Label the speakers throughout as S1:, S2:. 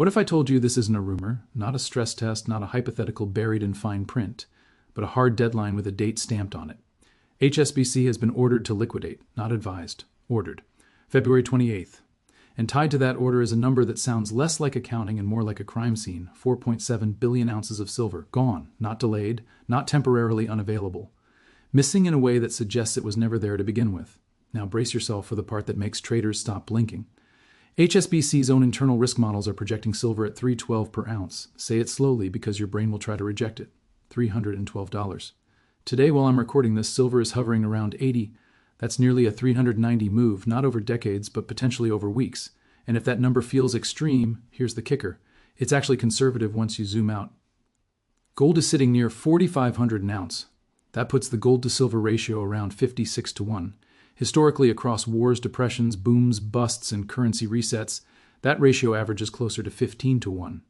S1: What if I told you this isn't a rumor, not a stress test, not a hypothetical buried in fine print, but a hard deadline with a date stamped on it? HSBC has been ordered to liquidate, not advised, ordered. February 28th. And tied to that order is a number that sounds less like accounting and more like a crime scene: 4.7 billion ounces of silver, gone, not delayed, not temporarily unavailable. Missing in a way that suggests it was never there to begin with. Now brace yourself for the part that makes traders stop blinking. HSBC's own internal risk models are projecting silver at $312 per ounce. Say it slowly because your brain will try to reject it. $312. Today, while I'm recording this, silver is hovering around 80. That's nearly a 390 move, not over decades, but potentially over weeks. And if that number feels extreme, here's the kicker. It's actually conservative once you zoom out. Gold is sitting near 4,500 an ounce. That puts the gold to silver ratio around 56 to 1. Historically, across wars, depressions, booms, busts, and currency resets, that ratio averages closer to 15 to 1.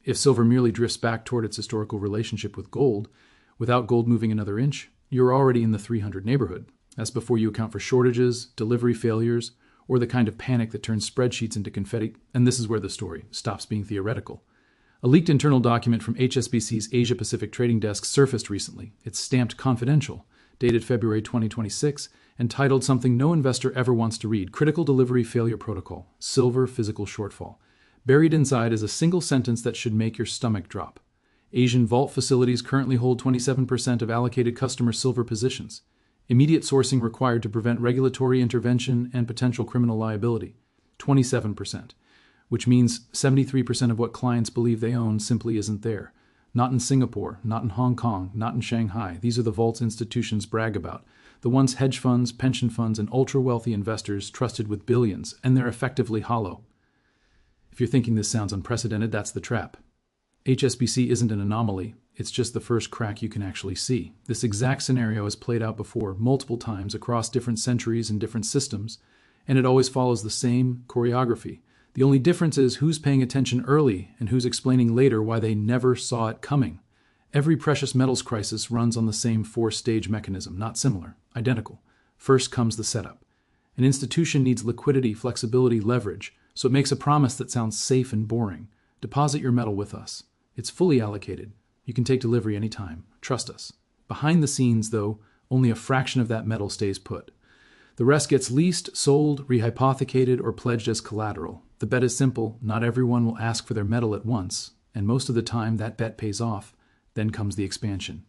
S1: If silver merely drifts back toward its historical relationship with gold, without gold moving another inch, you're already in the 300 neighborhood. That's before you account for shortages, delivery failures, or the kind of panic that turns spreadsheets into confetti. And this is where the story stops being theoretical. A leaked internal document from HSBC's Asia-Pacific trading desk surfaced recently. It's stamped confidential, dated February 2026, and titled something no investor ever wants to read: Critical Delivery Failure Protocol, Silver Physical Shortfall. Buried inside is a single sentence that should make your stomach drop. Asian vault facilities currently hold 27% of allocated customer silver positions. Immediate sourcing required to prevent regulatory intervention and potential criminal liability. 27%, which means 73% of what clients believe they own simply isn't there. Not in Singapore, not in Hong Kong, not in Shanghai. These are the vaults institutions brag about. The ones hedge funds, pension funds, and ultra-wealthy investors trusted with billions, and they're effectively hollow. If you're thinking this sounds unprecedented, that's the trap. HSBC isn't an anomaly. It's just the first crack you can actually see. This exact scenario has played out before, multiple times, across different centuries and different systems, and it always follows the same choreography. The only difference is who's paying attention early and who's explaining later why they never saw it coming. Every precious metals crisis runs on the same four-stage mechanism, not similar, identical. First comes the setup. An institution needs liquidity, flexibility, leverage, so it makes a promise that sounds safe and boring. Deposit your metal with us. It's fully allocated. You can take delivery anytime. Trust us. Behind the scenes, though, only a fraction of that metal stays put. The rest gets leased, sold, rehypothecated, or pledged as collateral. The bet is simple. Not everyone will ask for their metal at once, and most of the time that bet pays off. Then comes the expansion.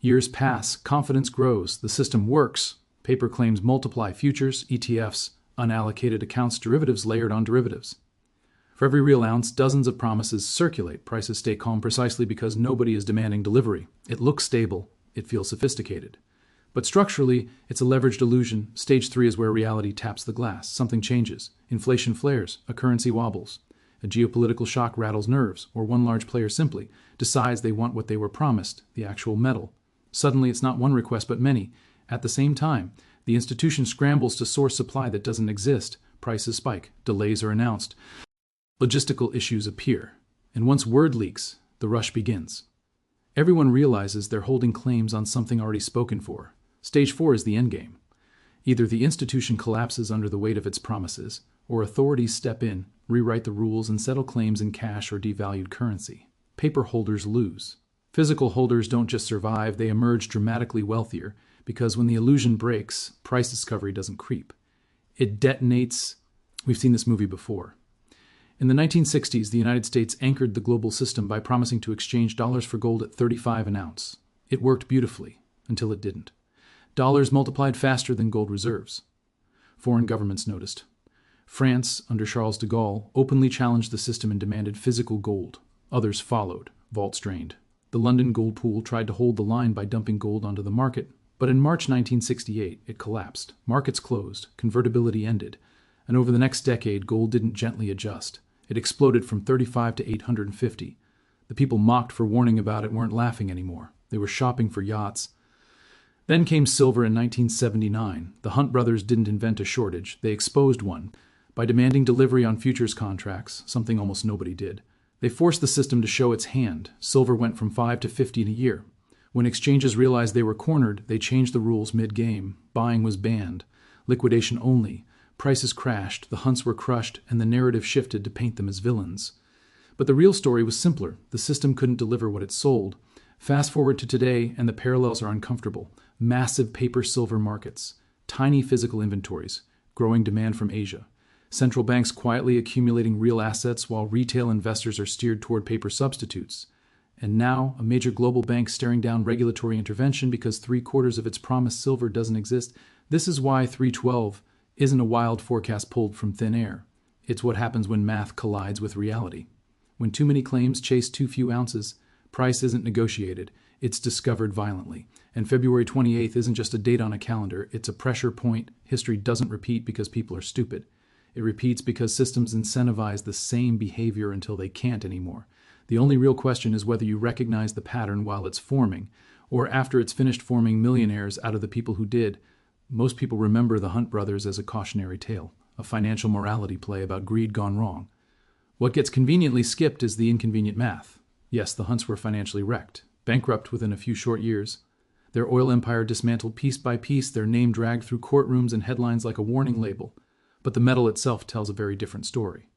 S1: Years pass, confidence grows, the system works. Paper claims multiply: futures, ETFs, unallocated accounts, derivatives layered on derivatives. For every real ounce, dozens of promises circulate. Prices stay calm precisely because nobody is demanding delivery. It looks stable. It feels sophisticated. But structurally, it's a leveraged illusion. Stage 3 is where reality taps the glass. Something changes. Inflation flares. A currency wobbles. A geopolitical shock rattles nerves, or one large player simply decides they want what they were promised, the actual metal. Suddenly, it's not one request, but many. At the same time, the institution scrambles to source supply that doesn't exist. Prices spike. Delays are announced. Logistical issues appear. And once word leaks, the rush begins. Everyone realizes they're holding claims on something already spoken for. Stage 4 is the endgame. Either the institution collapses under the weight of its promises, or authorities step in, rewrite the rules, and settle claims in cash or devalued currency. Paper holders lose. Physical holders don't just survive, they emerge dramatically wealthier, because when the illusion breaks, price discovery doesn't creep. It detonates. We've seen this movie before. In the 1960s, the United States anchored the global system by promising to exchange dollars for gold at $35 an ounce. It worked beautifully, until it didn't. Dollars multiplied faster than gold reserves. Foreign governments noticed. France, under Charles de Gaulle, openly challenged the system and demanded physical gold. Others followed. Vaults drained. The London Gold Pool tried to hold the line by dumping gold onto the market, but in March 1968, it collapsed. Markets closed. Convertibility ended. And over the next decade, gold didn't gently adjust. It exploded from 35 to 850. The people mocked for warning about it weren't laughing anymore. They were shopping for yachts. Then came silver in 1979. The Hunt brothers didn't invent a shortage. They exposed one by demanding delivery on futures contracts, something almost nobody did. They forced the system to show its hand. Silver went from 5 to 50 in a year. When exchanges realized they were cornered, they changed the rules mid-game. Buying was banned. Liquidation only. Prices crashed, the Hunts were crushed, and the narrative shifted to paint them as villains. But the real story was simpler. The system couldn't deliver what it sold. Fast forward to today, and the parallels are uncomfortable. Massive paper silver markets, tiny physical inventories, growing demand from Asia. Central banks quietly accumulating real assets while retail investors are steered toward paper substitutes. And now, a major global bank staring down regulatory intervention because 3/4 of its promised silver doesn't exist. This is why 312 isn't a wild forecast pulled from thin air. It's what happens when math collides with reality. When too many claims chase too few ounces, price isn't negotiated, it's discovered violently. And February 28th isn't just a date on a calendar, it's a pressure point. History doesn't repeat because people are stupid. It repeats because systems incentivize the same behavior until they can't anymore. The only real question is whether you recognize the pattern while it's forming, or after it's finished forming millionaires out of the people who did. Most people remember the Hunt brothers as a cautionary tale, a financial morality play about greed gone wrong. What gets conveniently skipped is the inconvenient math. Yes, the Hunts were financially wrecked, bankrupt within a few short years. Their oil empire dismantled piece by piece, their name dragged through courtrooms and headlines like a warning label. But the metal itself tells a very different story.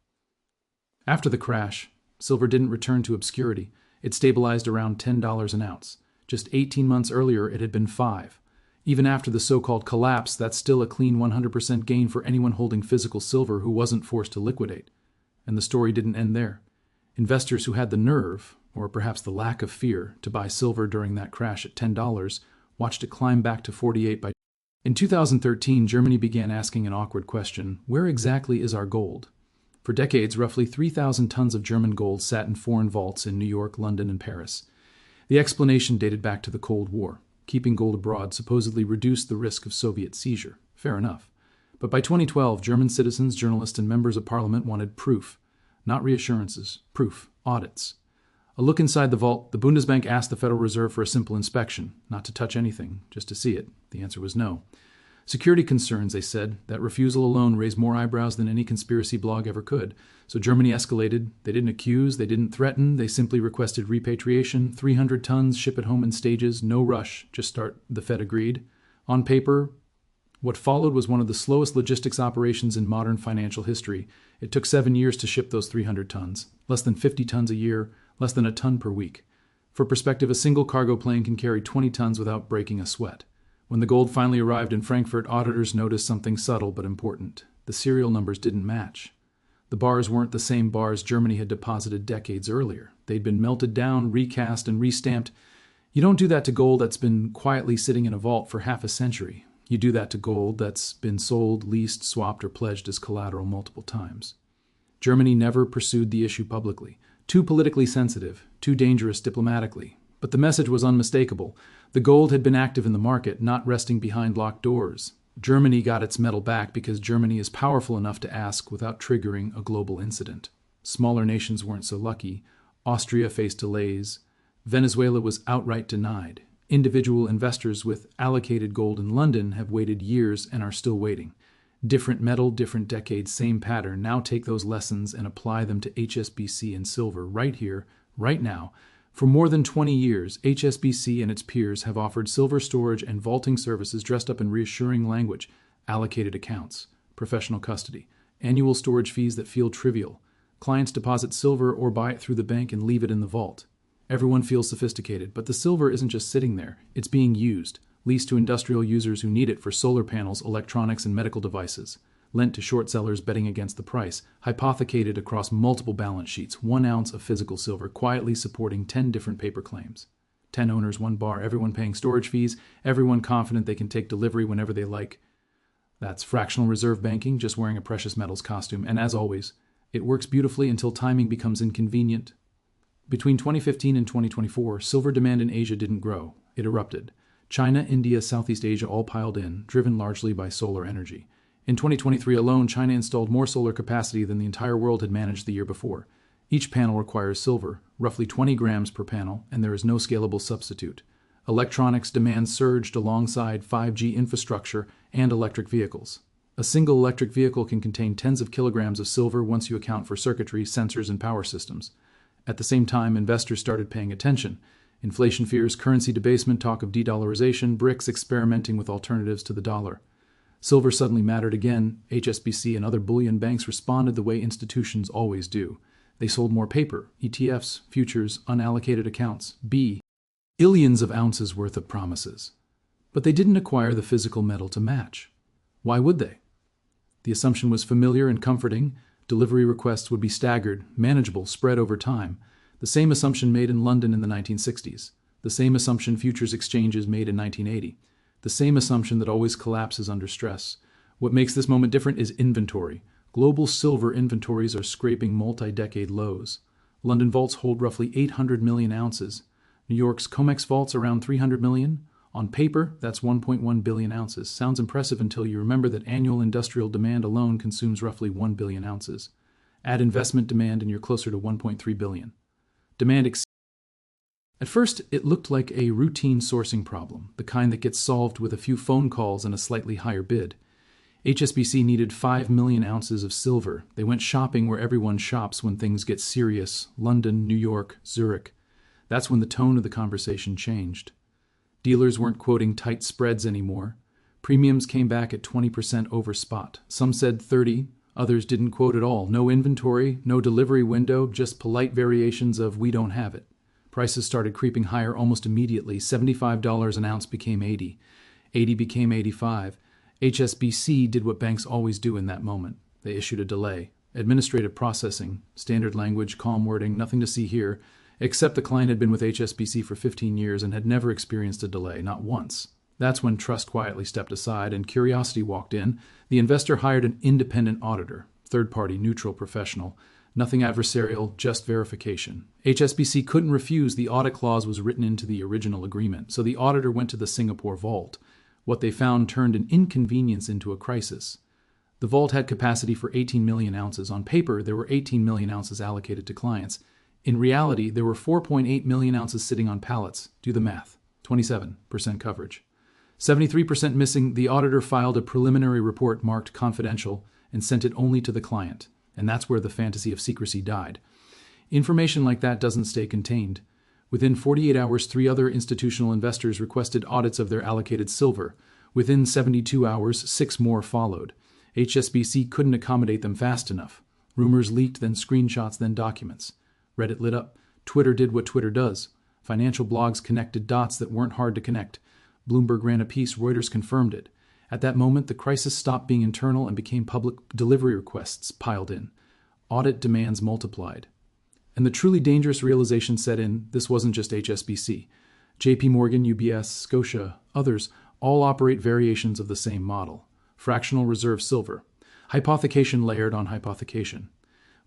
S1: After the crash, silver didn't return to obscurity. It stabilized around $10 an ounce. Just 18 months earlier, it had been $5. Even after the so-called collapse, that's still a clean 100% gain for anyone holding physical silver who wasn't forced to liquidate. And the story didn't end there. Investors who had the nerve, or perhaps the lack of fear, to buy silver during that crash at $10 watched it climb back to 48 by. In 2013, Germany began asking an awkward question: where exactly is our gold? For decades, roughly 3,000 tons of German gold sat in foreign vaults in New York, London, and Paris. The explanation dated back to the Cold War. Keeping gold abroad supposedly reduced the risk of Soviet seizure. Fair enough. But by 2012, German citizens, journalists, and members of parliament wanted proof. Not reassurances. Proof. Audits. A look inside the vault, the Bundesbank asked the Federal Reserve for a simple inspection, not to touch anything, just to see it. The answer was no. Security concerns, they said. That refusal alone raised more eyebrows than any conspiracy blog ever could. So Germany escalated. They didn't accuse, they didn't threaten, they simply requested repatriation, 300 tons, ship it home in stages, no rush, just start, the Fed agreed. On paper, what followed was one of the slowest logistics operations in modern financial history. It took 7 years to ship those 300 tons, less than 50 tons a year, less than a ton per week. For perspective, a single cargo plane can carry 20 tons without breaking a sweat. When the gold finally arrived in Frankfurt, auditors noticed something subtle but important. The serial numbers didn't match. The bars weren't the same bars Germany had deposited decades earlier. They'd been melted down, recast, and restamped. You don't do that to gold that's been quietly sitting in a vault for half a century. You do that to gold that's been sold, leased, swapped, or pledged as collateral multiple times. Germany never pursued the issue publicly. Too politically sensitive, too dangerous diplomatically. But the message was unmistakable. The gold had been active in the market, not resting behind locked doors. Germany got its metal back because Germany is powerful enough to ask without triggering a global incident. Smaller nations weren't so lucky. Austria faced delays. Venezuela was outright denied. Individual investors with allocated gold in London have waited years and are still waiting. Different metal, different decades, same pattern. Now take those lessons and apply them to HSBC and silver right here, right now. For more than 20 years, HSBC and its peers have offered silver storage and vaulting services dressed up in reassuring language, allocated accounts, professional custody, annual storage fees that feel trivial. Clients deposit silver or buy it through the bank and leave it in the vault. Everyone feels sophisticated, but the silver isn't just sitting there. It's being used, leased to industrial users who need it for solar panels, electronics, and medical devices, lent to short sellers betting against the price, hypothecated across multiple balance sheets, 1 ounce of physical silver quietly supporting 10 different paper claims. 10 owners, 1 bar, everyone paying storage fees, everyone confident they can take delivery whenever they like. That's fractional reserve banking, just wearing a precious metals costume, and as always, it works beautifully until timing becomes inconvenient. Between 2015 and 2024, silver demand in Asia didn't grow. It erupted. China, India, Southeast Asia all piled in, driven largely by solar energy. In 2023 alone, China installed more solar capacity than the entire world had managed the year before. Each panel requires silver, roughly 20 grams per panel, and there is no scalable substitute. Electronics demand surged alongside 5G infrastructure and electric vehicles. A single electric vehicle can contain tens of kilograms of silver once you account for circuitry, sensors, and power systems. At the same time, investors started paying attention. Inflation fears, currency debasement, talk of de-dollarization, BRICS experimenting with alternatives to the dollar. Silver suddenly mattered again. HSBC and other bullion banks responded the way institutions always do. They sold more paper, ETFs, futures, unallocated accounts. B. Billions of ounces worth of promises. But they didn't acquire the physical metal to match. Why would they? The assumption was familiar and comforting. Delivery requests would be staggered, manageable, spread over time. The same assumption made in London in the 1960s. The same assumption futures exchanges made in 1980. The same assumption that always collapses under stress. What makes this moment different is inventory. Global silver inventories are scraping multi-decade lows. London vaults hold roughly 800 million ounces. New York's COMEX vaults around 300 million. On paper, that's 1.1 billion ounces. Sounds impressive until you remember that annual industrial demand alone consumes roughly 1 billion ounces. Add investment demand and you're closer to 1.3 billion. Demand exceeds. At first, it looked like a routine sourcing problem, the kind that gets solved with a few phone calls and a slightly higher bid. HSBC needed 5 million ounces of silver. They went shopping where everyone shops when things get serious: London, New York, Zurich. That's when the tone of the conversation changed. Dealers weren't quoting tight spreads anymore. Premiums came back at 20% over spot. Some said 30, others didn't quote at all. No inventory, no delivery window, just polite variations of "we don't have it." Prices started creeping higher almost immediately. $75 an ounce became 80. 80 became 85. HSBC did what banks always do in that moment. They issued a delay. Administrative processing, standard language, calm wording, nothing to see here, except the client had been with HSBC for 15 years and had never experienced a delay, not once. That's when trust quietly stepped aside and curiosity walked in. The investor hired an independent auditor, third-party, neutral professional. Nothing adversarial, just verification. HSBC couldn't refuse. The audit clause was written into the original agreement, so the auditor went to the Singapore vault. What they found turned an inconvenience into a crisis. The vault had capacity for 18 million ounces. On paper, there were 18 million ounces allocated to clients. In reality, there were 4.8 million ounces sitting on pallets. Do the math. 27% coverage. 73% missing. The auditor filed a preliminary report marked confidential and sent it only to the client. And that's where the fantasy of secrecy died. Information like that doesn't stay contained. Within 48 hours, 3 other institutional investors requested audits of their allocated silver. Within 72 hours, 6 more followed. HSBC couldn't accommodate them fast enough. Rumors leaked, then screenshots, then documents. Reddit lit up. Twitter did what Twitter does. Financial blogs connected dots that weren't hard to connect. Bloomberg ran a piece. Reuters confirmed it. At that moment, the crisis stopped being internal and became public. Delivery requests piled in. Audit demands multiplied. And the truly dangerous realization set in: this wasn't just HSBC. JP Morgan, UBS, Scotia, others all operate variations of the same model. Fractional reserve silver. Hypothecation layered on hypothecation.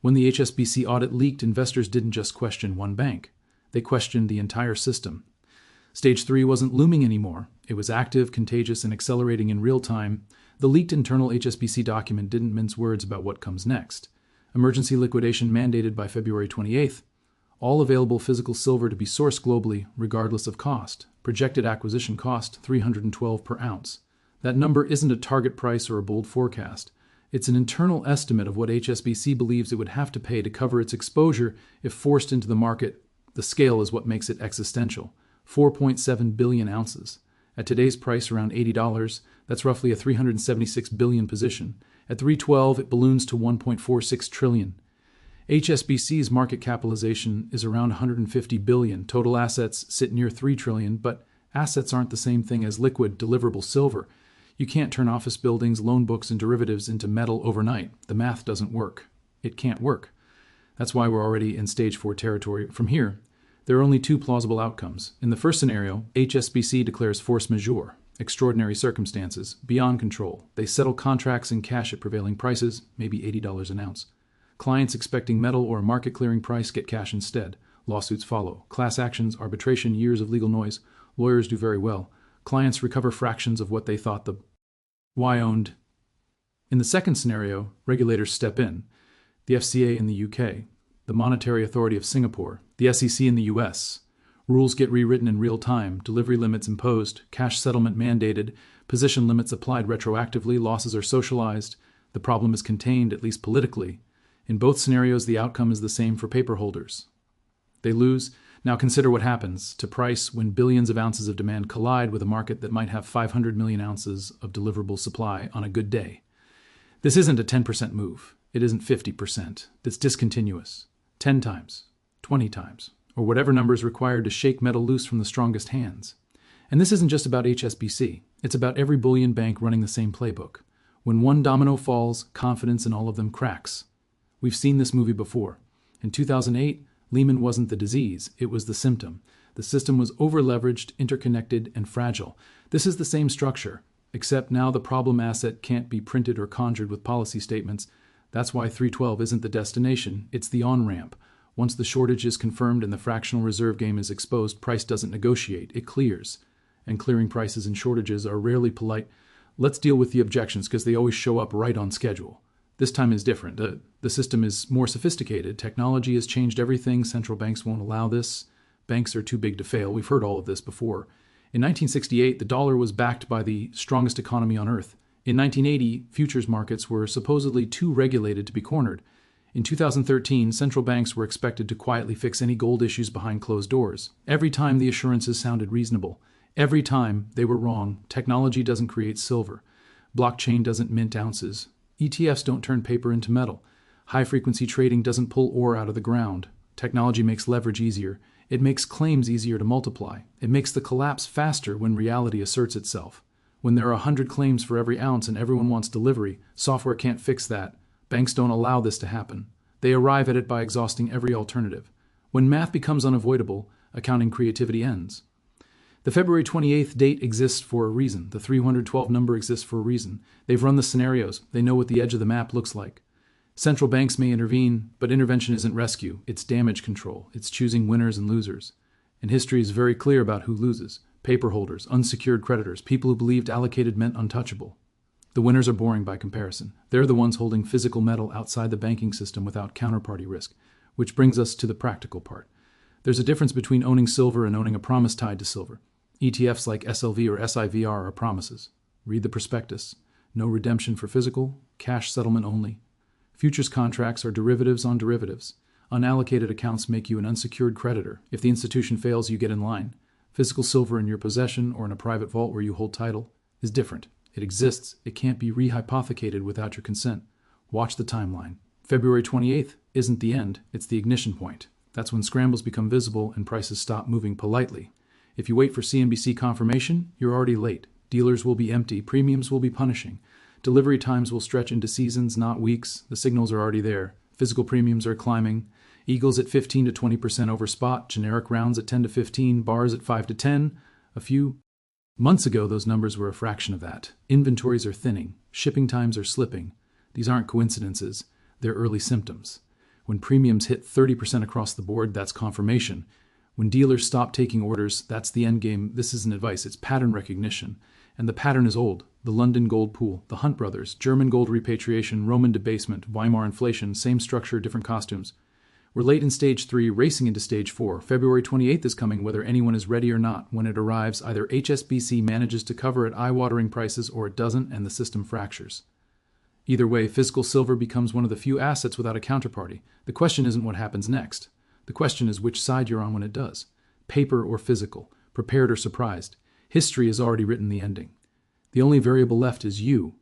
S1: When the HSBC audit leaked, investors didn't just question one bank. They questioned the entire system. Stage 3 wasn't looming anymore. It was active, contagious, and accelerating in real time. The leaked internal HSBC document didn't mince words about what comes next. Emergency liquidation mandated by February 28th. All available physical silver to be sourced globally, regardless of cost. Projected acquisition cost, $312 per ounce. That number isn't a target price or a bold forecast. It's an internal estimate of what HSBC believes it would have to pay to cover its exposure if forced into the market. The scale is what makes it existential. 4.7 billion ounces. At today's price, around $80, that's roughly a 376 billion position. At 312, it balloons to 1.46 trillion. HSBC's market capitalization is around 150 billion. Total assets sit near 3 trillion, but assets aren't the same thing as liquid, deliverable silver. You can't turn office buildings, loan books, and derivatives into metal overnight. The math doesn't work. It can't work. That's why we're already in stage 4 territory. From here, there are only 2 plausible outcomes. In the first scenario, HSBC declares force majeure, extraordinary circumstances, beyond control. They settle contracts in cash at prevailing prices, maybe $80 an ounce. Clients expecting metal or a market clearing price get cash instead. Lawsuits follow. Class actions, arbitration, years of legal noise. Lawyers do very well. Clients recover fractions of what they thought the Y owned. In the second scenario, regulators step in. The FCA in the UK, the Monetary Authority of Singapore, the SEC in the US. Rules get rewritten in real time, delivery limits imposed, cash settlement mandated, position limits applied retroactively, losses are socialized. The problem is contained, at least politically. In both scenarios, the outcome is the same for paper holders. They lose. Now consider what happens to price when billions of ounces of demand collide with a market that might have 500 million ounces of deliverable supply on a good day. This isn't a 10% move. It isn't 50%. It's discontinuous. 10 times, 20 times, or whatever number is required to shake metal loose from the strongest hands. And this isn't just about HSBC. It's about every bullion bank running the same playbook. When one domino falls, confidence in all of them cracks. We've seen this movie before. In 2008, Lehman wasn't the disease, it was the symptom. The system was over-leveraged, interconnected, and fragile. This is the same structure, except now the problem asset can't be printed or conjured with policy statements. That's why 312 isn't the destination, it's the on-ramp. Once the shortage is confirmed and the fractional reserve game is exposed, price doesn't negotiate, it clears. And clearing prices and shortages are rarely polite. Let's deal with the objections because they always show up right on schedule. This time is different. The system is more sophisticated. Technology has changed everything. Central banks won't allow this. Banks are too big to fail. We've heard all of this before. In 1968, the dollar was backed by the strongest economy on earth. In 1980, futures markets were supposedly too regulated to be cornered. In 2013, central banks were expected to quietly fix any gold issues behind closed doors. Every time the assurances sounded reasonable. Every time they were wrong. Technology doesn't create silver. Blockchain doesn't mint ounces. ETFs don't turn paper into metal. High-frequency trading doesn't pull ore out of the ground. Technology makes leverage easier. It makes claims easier to multiply. It makes the collapse faster when reality asserts itself. When there are 100 claims for every ounce and everyone wants delivery, software can't fix that. Banks don't allow this to happen. They arrive at it by exhausting every alternative. When math becomes unavoidable, accounting creativity ends. The February 28th date exists for a reason. The 312 number exists for a reason. They've run the scenarios. They know what the edge of the map looks like. Central banks may intervene, but intervention isn't rescue. It's damage control. It's choosing winners and losers. And history is very clear about who loses. Paper holders, unsecured creditors, people who believed allocated meant untouchable. The winners are boring by comparison. They're the ones holding physical metal outside the banking system without counterparty risk, which brings us to the practical part. There's a difference between owning silver and owning a promise tied to silver. ETFs like SLV or SIVR are promises. Read the prospectus. No redemption for physical, cash settlement only. Futures contracts are derivatives on derivatives. Unallocated accounts make you an unsecured creditor. If the institution fails, you get in line. Physical silver in your possession or in a private vault where you hold title is different. It exists. It can't be rehypothecated without your consent. Watch the timeline. February 28th isn't the end. It's the ignition point. That's when scrambles become visible and prices stop moving politely. If you wait for CNBC confirmation, you're already late. Dealers will be empty. Premiums will be punishing. Delivery times will stretch into seasons, not weeks. The signals are already there. Physical premiums are climbing. Eagles at 15 to 20% over spot. Generic rounds at 10 to 15. Bars at 5 to 10. A few months ago, those numbers were a fraction of that. Inventories are thinning. Shipping times are slipping. These aren't coincidences. They're early symptoms. When premiums hit 30% across the board, that's confirmation. When dealers stop taking orders, that's the end game. This isn't advice, it's pattern recognition. And the pattern is old. The London gold pool, the Hunt brothers, German gold repatriation, Roman debasement, Weimar inflation, same structure, different costumes. We're late in stage 3, racing into stage 4. February 28th is coming, whether anyone is ready or not. When it arrives, either HSBC manages to cover at eye-watering prices or it doesn't and the system fractures. Either way, physical silver becomes one of the few assets without a counterparty. The question isn't what happens next. The question is which side you're on when it does. Paper or physical, prepared or surprised. History has already written the ending. The only variable left is you.